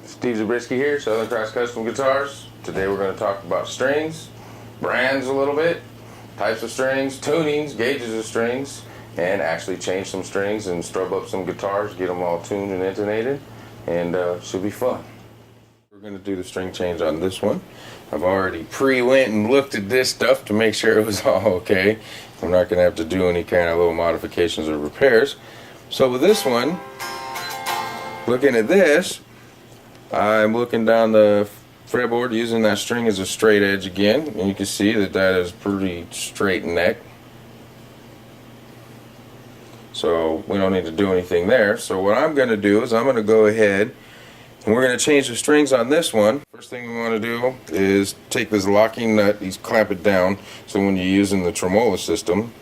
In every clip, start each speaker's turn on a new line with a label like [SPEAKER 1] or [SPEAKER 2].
[SPEAKER 1] Steve Zabriskie here, Southern Cross Custom Guitars. Today we're going to talk about strings, brands a little bit, types of strings, tunings, gauges of strings, and actually change some strings and strub up some guitars, get them all tuned and intonated, and should be fun. We're going to do the string change on this one. I've already went and looked at this stuff to make sure it was all okay. I'm not going to have to do any kind of little modifications or repairs. So with this one, looking at this, I'm looking down the fretboard using that string as a straight edge again, and you can see that that is pretty straight neck. So we don't need to do anything there. So what I'm going to do is I'm going to go ahead and we're going to change the strings on this one. First thing we want to do is take this locking nut, clamp it down, so when you're using the tremolo system,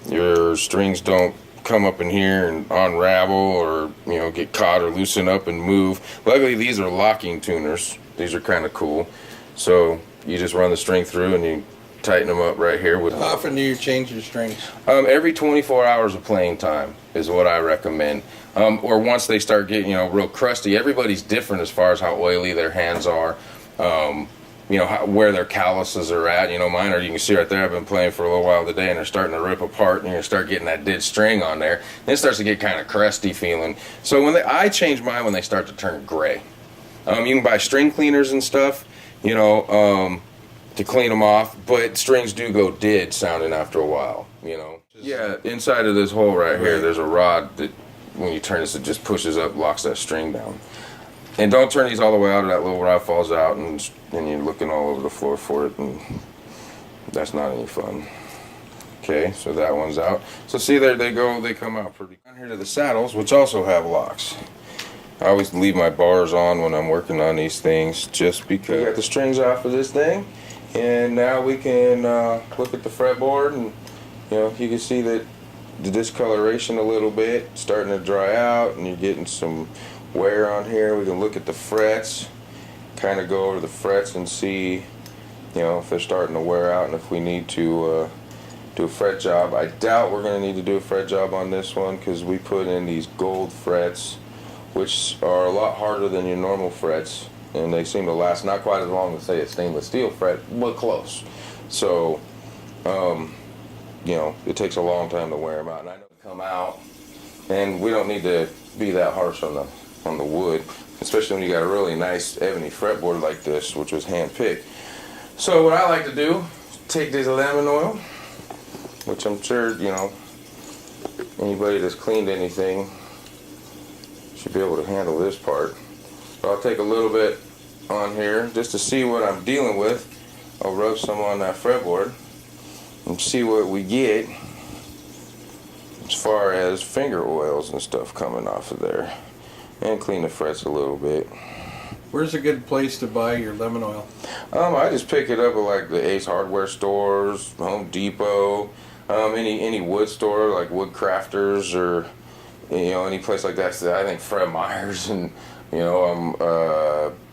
[SPEAKER 1] your strings don't come up in here and unravel or get caught or loosen up and move. Luckily these are locking tuners. These are kind of cool. So you just run the string through and you tighten them up right here. How
[SPEAKER 2] often do you change your strings?
[SPEAKER 1] Every 24 hours of playing time is what I recommend. Or once they start getting real crusty. Everybody's different as far as how oily their hands are. Where their calluses are at. Mine are, you can see right there, I've been playing for a little while today and they're starting to rip apart and you're going to start getting that dead string on there. Then it starts to get kind of crusty feeling. So I change mine when they start to turn gray. You can buy string cleaners and stuff, to clean them off, but strings do go dead sounding after a while, Yeah, inside of this hole right here, there's a rod that when you turn this, it just pushes up, locks that string down. And don't turn these all the way out, or that little rod falls out and you're looking all over the floor for it, and that's not any fun. Okay, so that one's out. So see, there they go, they come out pretty. Down here to the saddles, which also have locks. I always leave my bars on when I'm working on these things, just because. We got the strings off of this thing, and now we can look at the fretboard, and you can see that the discoloration a little bit, starting to dry out, and you're getting some wear on here. We can look at the frets, kind of go over the frets and see if they're starting to wear out and if we need to do a fret job. I doubt we're going to need to do a fret job on this one because we put in these gold frets, which are a lot harder than your normal frets, and they seem to last not quite as long as, say, a stainless steel fret, but close. So it takes a long time to wear them out, and I know they come out, and we don't need to be that harsh on the wood, especially when you got a really nice ebony fretboard like this, which was hand picked. So what I like to do is take this lemon oil, which I'm sure anybody that's cleaned anything should be able to handle this part. So I'll take a little bit on here just to see what I'm dealing with. I'll rub some on that fretboard and see what we get as far as finger oils and stuff coming off of there. And clean the frets a little bit.
[SPEAKER 2] Where's a good place to buy your lemon oil?
[SPEAKER 1] I just pick it up at like the Ace Hardware stores, Home Depot, any wood store like Wood Crafters, or any place like that. So I think Fred Meyer's and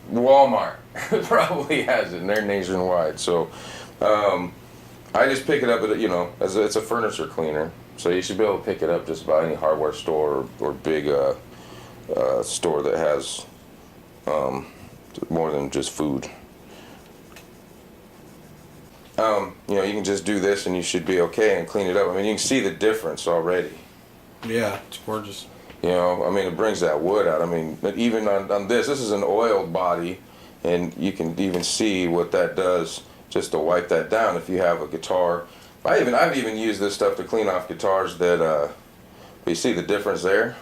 [SPEAKER 1] Walmart probably has it, and they're nationwide. So I just pick it up at it's a furniture cleaner, so you should be able to pick it up just about any hardware store or big store that has more than just food. You can just do this and you should be okay and clean it up. I mean, you can see the difference already.
[SPEAKER 2] Yeah, it's gorgeous.
[SPEAKER 1] It brings that wood out. I mean, even on this is an oiled body, and you can even see what that does just to wipe that down if you have a guitar. I've even used this stuff to clean off guitars that, you see the difference there?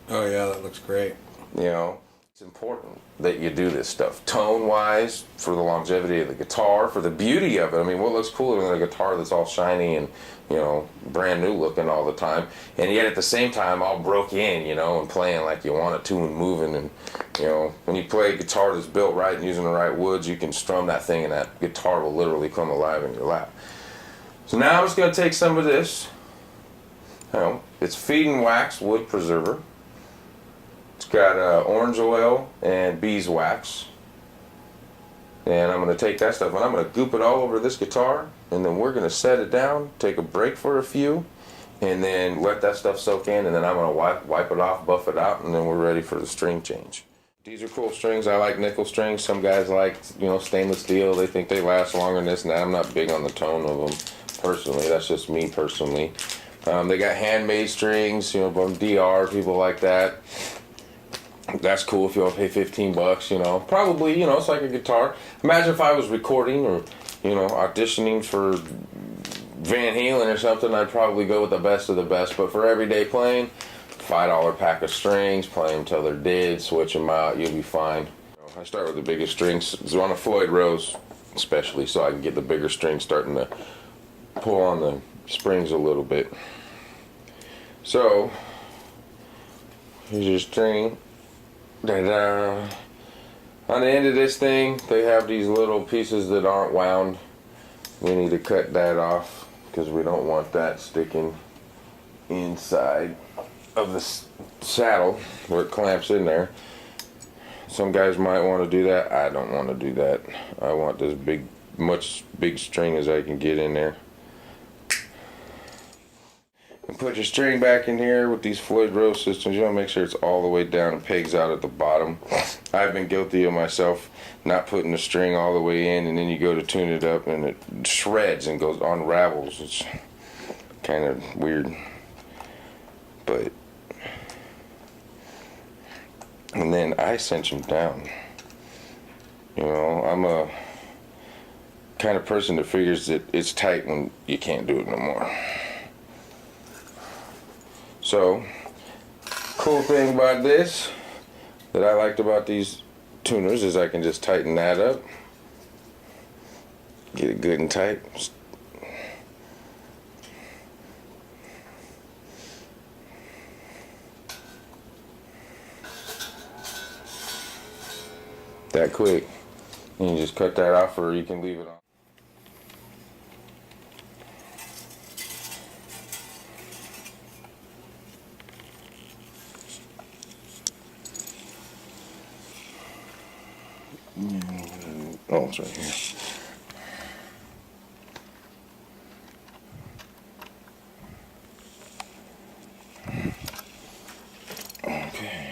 [SPEAKER 2] Oh yeah, that looks great.
[SPEAKER 1] It's important that you do this stuff tone-wise, for the longevity of the guitar, for the beauty of it. I mean, what looks cooler than a guitar that's all shiny and brand new looking all the time, and yet at the same time all broke in, and playing like you want it to and moving. And when you play a guitar that's built right and using the right woods, you can strum that thing and that guitar will literally come alive in your lap. So now I'm just going to take some of this. It's Feed and Wax Wood Preserver. It's got orange oil and beeswax. And I'm going to take that stuff and I'm going to goop it all over this guitar, and then we're going to set it down, take a break for a few, and then let that stuff soak in, and then I'm gonna wipe it off, buff it out, and then we're ready for the string change. These are cool strings. I like nickel strings. Some guys like, stainless steel. They think they last longer than this and that. I'm not big on the tone of them personally. That's just me personally. They got handmade strings, from DR, people like that. That's cool if you want to pay $15, Probably, it's like a guitar. Imagine if I was recording or, auditioning for Van Halen or something, I'd probably go with the best of the best. But for everyday playing, $5 pack of strings, play them till they're dead, switch them out, you'll be fine. I start with the biggest strings. It's on a Floyd Rose, especially, so I can get the bigger strings starting to pull on the springs a little bit. So, here's your string. Da-da. On the end of this thing, they have these little pieces that aren't wound. We need to cut that off because we don't want that sticking inside of the saddle where it clamps in there. Some guys might want to do that. I don't want to do that. I want this much big string as I can get in there. And put your string back in here with these Floyd Rose systems. You want to make sure it's all the way down and pegs out at the bottom. I've been guilty of myself not putting the string all the way in, and then you go to tune it up and it shreds and unravels. It's kind of weird. But and then I cinch them down. I'm a kind of person that figures that it's tight when you can't do it no more. So, cool thing about this that I liked about these tuners is I can just tighten that up, get it good and tight. That quick. And you just cut that off, or you can leave it on. Oh, it's right here. Okay.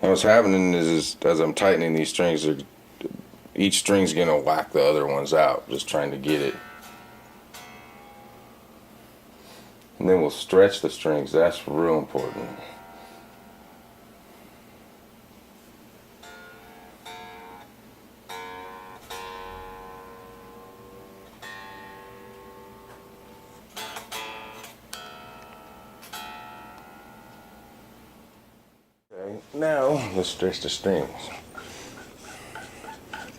[SPEAKER 1] And what's happening is as I'm tightening these strings, each string's gonna whack the other ones out, just trying to get it. And then we'll stretch the strings. That's real important. Okay, now let's stretch the strings.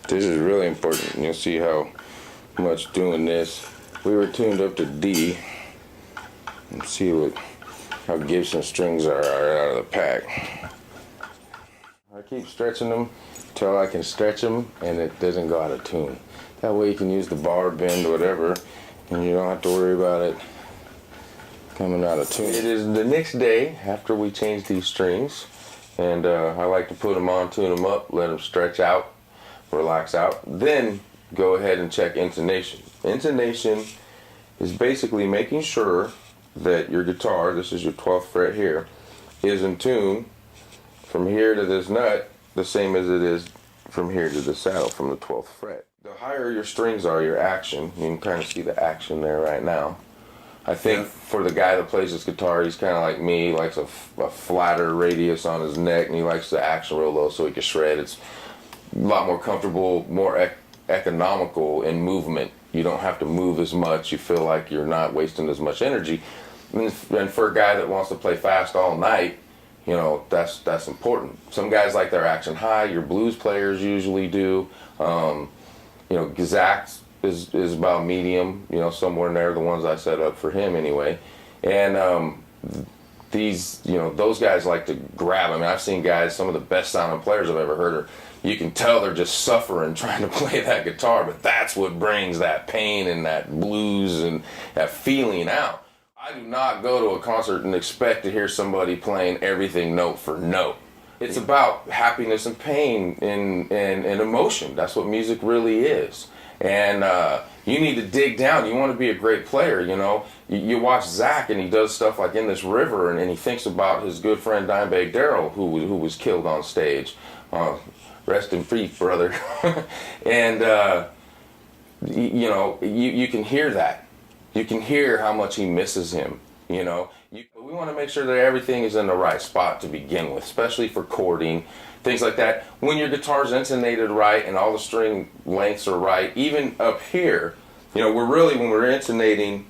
[SPEAKER 1] This is really important. You'll see how much doing this. We were tuned up to D. And see how Gibson strings are out of the pack. I keep stretching them till I can stretch them and it doesn't go out of tune. That way you can use the bar, bend, whatever, and you don't have to worry about it coming out of tune. It is the next day after we change these strings, and I like to put them on, tune them up, let them stretch out, relax out, then go ahead and check intonation. Intonation is basically making sure that your guitar, this is your 12th fret here, is in tune from here to this nut the same as it is from here to the saddle from the 12th fret. The higher your strings are, your action, you can kind of see the action there right now. I think for the guy that plays this guitar, he's kind of like me. He likes a flatter radius on his neck, and he likes the action real low so he can shred. It's a lot more comfortable, more economical in movement. You don't have to move as much. You feel like you're not wasting as much energy. And for a guy that wants to play fast all night, that's important. Some guys like their action high. Your blues players usually do. Zach is about medium, somewhere in there, the ones I set up for him anyway. And these, you know, those guys like to grab. I mean, I've seen guys, some of the best sounding players I've ever heard are, you can tell they're just suffering trying to play that guitar, but that's what brings that pain and that blues and that feeling out. I do not go to a concert and expect to hear somebody playing everything note for note. It's about happiness and pain and emotion. That's what music really is. And you need to dig down. You want to be a great player, you know. You watch Zach and he does stuff like In This River, and he thinks about his good friend Dimebag Darrell, who was killed on stage. Rest in peace, brother. And, you know, you can hear that. You can hear how much he misses him, you know. We want to make sure that everything is in the right spot to begin with, especially for chording, things like that. When your guitar's intonated right and all the string lengths are right, even up here, you know, when we're intonating,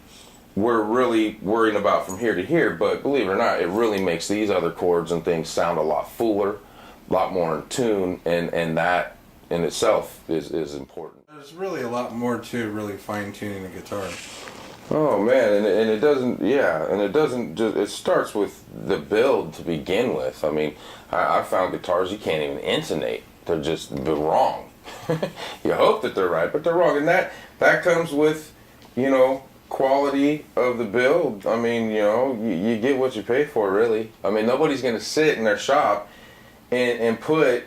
[SPEAKER 1] we're really worrying about from here to here, but believe it or not, it really makes these other chords and things sound a lot fuller, a lot more in tune, and that in itself is important.
[SPEAKER 2] There's really a lot more to really fine-tuning a guitar.
[SPEAKER 1] Oh man, and it doesn't, yeah, and it doesn't just, it starts with the build to begin with. I mean, I found guitars you can't even intonate. They're wrong. You hope that they're right, but they're wrong. And that comes with, you know, quality of the build. I mean, you know, you get what you pay for, really. I mean, nobody's going to sit in their shop and put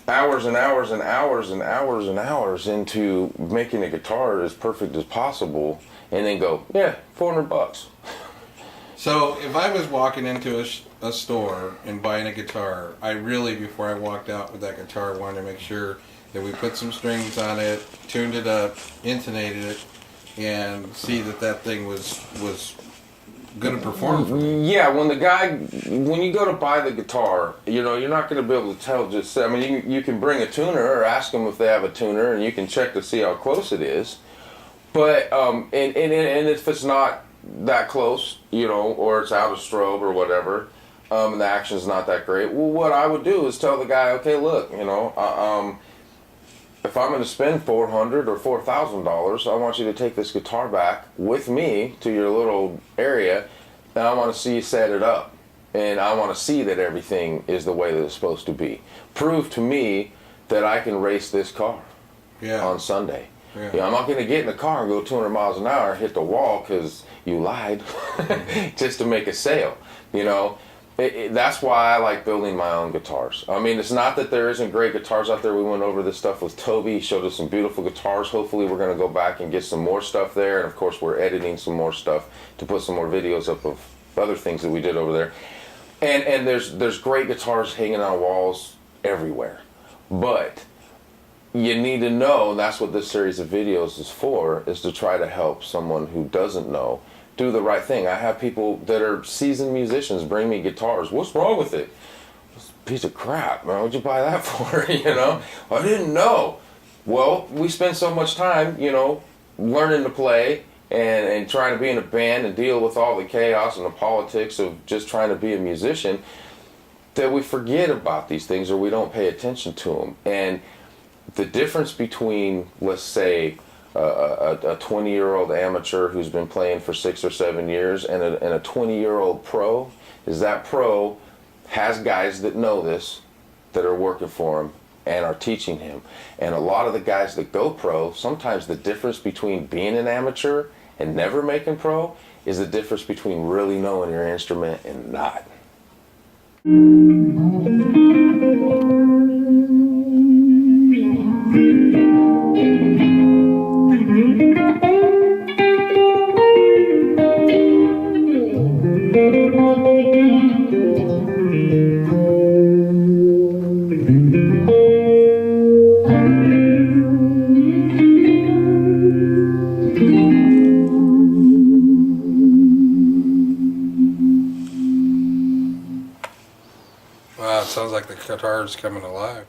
[SPEAKER 1] hours and hours and hours and hours and hours into making a guitar as perfect as possible and then go, yeah, $400.
[SPEAKER 2] So if I was walking into a store and buying a guitar, I really, before I walked out with that guitar, wanted to make sure that we put some strings on it, tuned it up, intonated it, and see that thing was going to perform for me.
[SPEAKER 1] Yeah, when you go to buy the guitar, you know, you're not going to be able to tell just, I mean, you can bring a tuner or ask them if they have a tuner and you can check to see how close it is. But, and if it's not that close, you know, or it's out of strobe or whatever, and the action's not that great, well, what I would do is tell the guy, okay, look, you know, if I'm going to spend $400 or $4,000, I want you to take this guitar back with me to your little area, and I want to see you set it up. And I want to see that everything is the way that it's supposed to be. Prove to me that I can race this car on Sunday. Yeah. You know, I'm not going to get in the car and go 200 miles an hour and hit the wall because you lied just to make a sale, you know. That's why I like building my own guitars. I mean, it's not that there isn't great guitars out there. We went over this stuff with Toby. He showed us some beautiful guitars. Hopefully we're going to go back and get some more stuff there. And of course we're editing some more stuff to put some more videos up of other things that we did over there. And there's great guitars hanging on walls everywhere. But you need to know, that's what this series of videos is for, is to try to help someone who doesn't know do the right thing. I have people that are seasoned musicians bring me guitars. What's wrong with it? It's a piece of crap, man. What'd you buy that for? You know? I didn't know. Well, we spend so much time, you know, learning to play and trying to be in a band and deal with all the chaos and the politics of just trying to be a musician that we forget about these things or we don't pay attention to them. And the difference between, let's say, a 20-year-old amateur who's been playing for 6 or 7 years and a 20-year-old pro is that pro has guys that know this, that are working for him and are teaching him. And a lot of the guys that go pro, sometimes the difference between being an amateur and never making pro is the difference between really knowing your instrument and not.
[SPEAKER 2] Wow, it sounds like the guitar's coming alive.